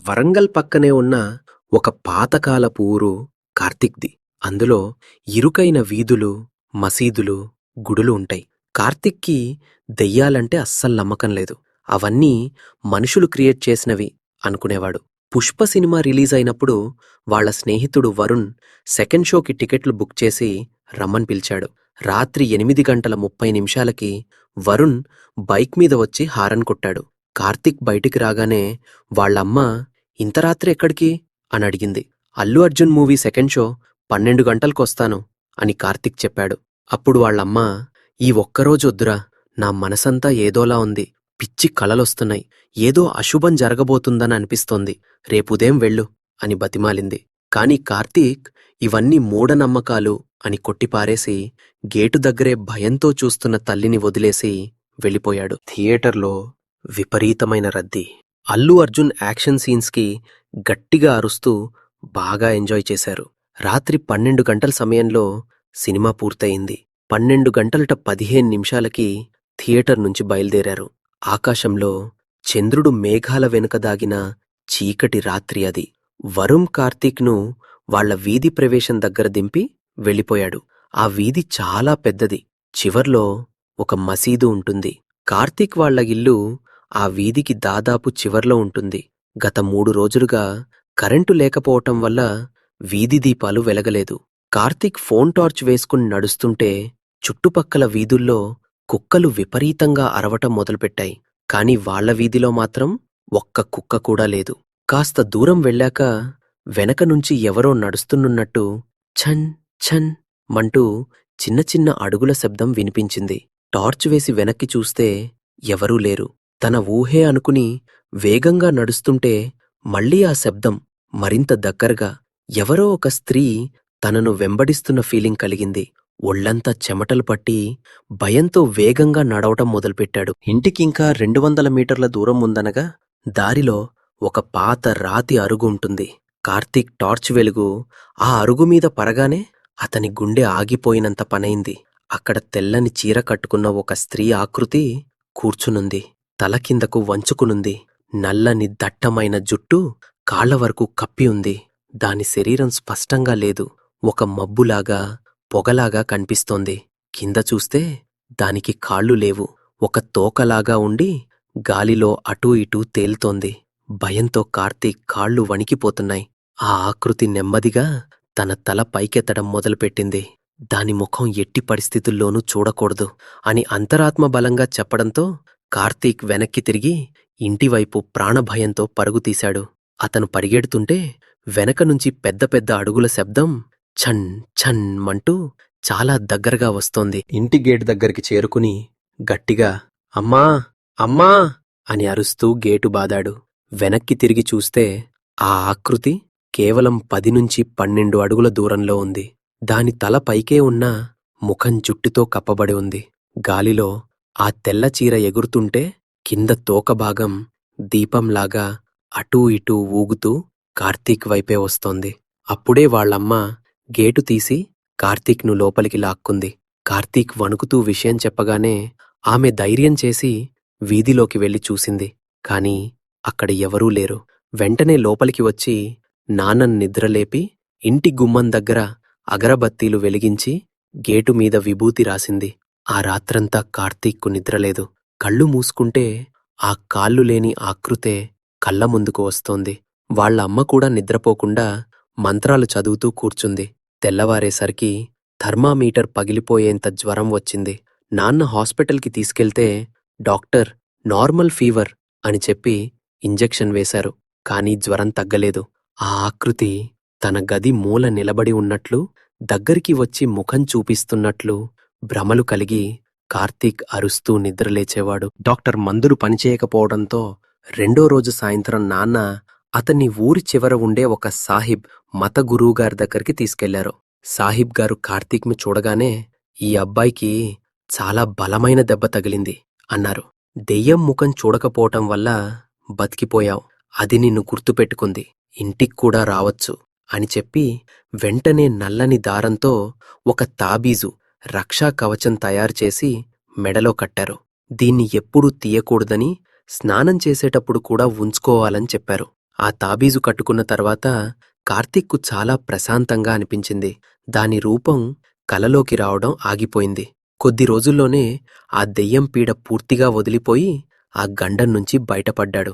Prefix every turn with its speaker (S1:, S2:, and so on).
S1: వరంగల్ పక్కనే ఉన్న ఒక పాతకాలపు ఊరు కార్తీక్‌ది. అందులో ఇరుకైన వీధులు, మసీదులు, గుడులు ఉంటాయి. కార్తీక్‌కి దెయ్యాలంటే అస్సలు నమ్మకం లేదు. అవన్నీ మనుషులు క్రియేట్ చేసినవి అనుకునేవాడు. 'పుష్ప' సినిమా రిలీజ్ అయినప్పుడు వాళ్ళ స్నేహితుడు వరుణ్ సెకండ్ షోకి టికెట్లు బుక్ చేసి రమ్మని పిలిచాడు. రాత్రి 8:30 వరుణ్ బైక్ మీద వచ్చి హారన్ కొట్టాడు. కార్తీక్ బయటికి రాగానే వాళ్ళమ్మ ఇంత రాత్రి ఎక్కడికి అని అడిగింది. Allu Arjun movie second show 12 గంటలకొస్తాను అని కార్తీక్ చెప్పాడు. అప్పుడు వాళ్ళమ్మ, ఈ ఒక్కరోజొద్దురా, నా మనసంతా ఏదోలా ఉంది, పిచ్చి కలలొస్తున్నాయి, ఏదో అశుభం జరగబోతుందని అనిపిస్తోంది, రేపుదయం వెళ్ళు అని బతిమాలింది. కాని కార్తీక్ ఇవన్నీ మూఢనమ్మకాలు అని కొట్టిపారేసి గేటు దగ్గరే భయంతో చూస్తున్న తల్లిని వదిలేసి వెళ్ళిపోయాడు. థియేటర్లో విపరీతమైన రద్దీ. అల్లు అర్జున్ యాక్షన్ సీన్స్కి గట్టిగా అరుస్తూ బాగా ఎంజాయ్ చేశారు. రాత్రి 12 గంటల సమయంలో సినిమా పూర్తయింది. 12:15 థియేటర్ నుంచి బయలుదేరారు. ఆకాశంలో చంద్రుడు మేఘాల వెనుక దాగిన చీకటి రాత్రి అది. వరుణ్ కార్తీక్ను వాళ్ల వీధి ప్రవేశం దగ్గర దింపి వెళ్ళిపోయాడు. ఆ వీధి చాలా పెద్దది. చివర్లో ఒక మసీదు ఉంటుంది. కార్తీక్ వాళ్ల ఇల్లు ఆ వీధికి దాదాపు చివర్లో ఉంటుంది. గత 3 రోజులుగా కరెంటు లేకపోవటం వల్ల వీధి దీపాలు వెలగలేదు. కార్తీక్ ఫోన్ టార్చ్ వేసుకుని నడుస్తుంటే చుట్టుపక్కల వీధుల్లో కుక్కలు విపరీతంగా అరవటం మొదలుపెట్టాయి. కాని వాళ్ల వీధిలో మాత్రం ఒక్క కుక్క కూడా లేదు. కాస్త దూరం వెళ్ళాక వెనక నుంచి ఎవరో నడుస్తున్నట్టు ఛన్ ఛన్ మంటూ చిన్న చిన్న అడుగుల శబ్దం వినిపించింది. టార్చ్ వేసి వెనక్కి చూస్తే ఎవరూ లేరు. తన ఊహే అనుకుని వేగంగా నడుస్తుంటే మళ్లీ ఆ శబ్దం మరింత దగ్గరగా. ఎవరో ఒక స్త్రీ తనను వెంబడిస్తున్న ఫీలింగ్ కలిగింది. ఒళ్లంతా చెమటలు పట్టి భయంతో వేగంగా నడవటం మొదలుపెట్టాడు. ఇంటికింకా 200 మీటర్ల దూరం ఉందనగా దారిలో ఒక పాత రాతి అరుగు ఉంటుంది. కార్తీక్ టార్చ్ వెలుగు ఆ అరుగుమీద పరగానే అతని గుండె ఆగిపోయినంత పనైంది. అక్కడ తెల్లని చీర కట్టుకున్న ఒక స్త్రీ ఆకృతి కూర్చునుంది. తల కిందకు వంచుకునుంది. నల్లని దట్టమైన జుట్టు కాళ్ల వరకు కప్పి ఉంది. దాని శరీరం స్పష్టంగా లేదు. ఒక మబ్బులాగా, పొగలాగా కనిపిస్తోంది. కింద చూస్తే దానికి కాళ్ళు లేవు. ఒక తోకలాగా ఉండి గాలిలో అటూ ఇటూ తేలుతోంది. భయంతో కార్తీక్ కాళ్ళు వణికిపోతున్నాయి. ఆ ఆకృతి నెమ్మదిగా తన తల పైకెత్తడం మొదలుపెట్టింది. దాని ముఖం ఎట్టి పరిస్థితుల్లోనూ చూడకూడదు అని అంతరాత్మ బలంగా చెప్పడంతో కార్తీక్ వెనక్కి తిరిగి ఇంటివైపు ప్రాణభయంతో పరుగుతీశాడు. అతను పరిగెడుతుంటే వెనక నుంచి పెద్ద పెద్ద అడుగుల శబ్దం ఛన్ ఛన్ మంటూ చాలా దగ్గరగా వస్తోంది. ఇంటి గేటు దగ్గరికి చేరుకుని గట్టిగా అమ్మా అమ్మా అని అరుస్తూ గేటు బాదాడు. వెనక్కి తిరిగి చూస్తే ఆ ఆకృతి కేవలం 10 నుంచి 12 అడుగుల దూరంలో ఉంది. దాని తల పైకే ఉన్న ముఖం జుట్టుతో కప్పబడి ఉంది. గాలిలో ఆ తెల్ల చీర ఎగురుతుంటే కింద తోకభాగం దీపంలాగా అటూ ఇటూ ఊగుతూ కార్తీక్ వైపే వస్తోంది. అప్పుడే వాళ్లమ్మ గేటు తీసి కార్తీక్ను లోపలికి లాక్కుంది. కార్తీక్ వణుకుతూ విషయం చెప్పగానే ఆమె ధైర్యం చేసి వీధిలోకి వెళ్లి చూసింది. కాని అక్కడ ఎవరూ లేరు. వెంటనే లోపలికి వచ్చి నాన్నను నిద్రలేపి ఇంటి గుమ్మం దగ్గర అగరబత్తీలు వెలిగించి గేటు మీద విభూతి రాసింది. ఆ రాత్రంతా కార్తీక్కు నిద్రలేదు. కళ్ళు మూసుకుంటే ఆ కాళ్ళు లేని ఆకృతే కళ్ళ ముందుకు వస్తోంది. వాళ్ల అమ్మ కూడా నిద్రపోకుండా మంత్రాలు చదువుతూ కూర్చుంది. తెల్లవారేసరికి థర్మామీటర్ పగిలిపోయేంత జ్వరం వచ్చింది. నాన్న హాస్పిటల్కి తీసుకెళ్తే డాక్టర్ నార్మల్ ఫీవర్ అని చెప్పి ఇంజెక్షన్ వేశారు. కాని జ్వరం తగ్గలేదు. ఆ ఆకృతి తన గది మూల నిలబడి ఉన్నట్లు, దగ్గరికి వచ్చి ముఖం చూపిస్తున్నట్లు భ్రమలు కలిగి కార్తీక్ అరుస్తూ నిద్రలేచేవాడు. డాక్టర్ మందులు పనిచేయకపోవడంతో 2వ రోజు సాయంత్రం నాన్న అతన్ని ఊరి చివర ఉండే ఒక సాహిబ్ మత గురువుగారి దగ్గరికి తీసుకెళ్లారు. సాహిబ్ గారు కార్తీక్ను చూడగానే ఈ అబ్బాయికి చాలా బలమైన దెబ్బ తగిలింది అన్నారు. దెయ్యం ముఖం చూడకపోవటం వల్ల బతికిపోయావు. అది నిన్ను గుర్తుపెట్టుకుంది. ఇంటిక్కూడా రావచ్చు అని చెప్పి వెంటనే నల్లని దారంతో ఒక తాబీజు, రక్షా కవచం తయారుచేసి మెడలో కట్టారు. దీన్ని ఎప్పుడూ తీయకూడదని, స్నానం చేసేటప్పుడు కూడా ఉంచుకోవాలని చెప్పారు. ఆ తాబీజు కట్టుకున్న తర్వాత కార్తీక్కు చాలా ప్రశాంతంగా అనిపించింది. దాని రూపం కలలోకి రావడం ఆగిపోయింది. కొద్ది రోజుల్లోనే ఆ దెయ్యం పీడ పూర్తిగా వదిలిపోయి ఆ గండం నుంచి బయటపడ్డాడు.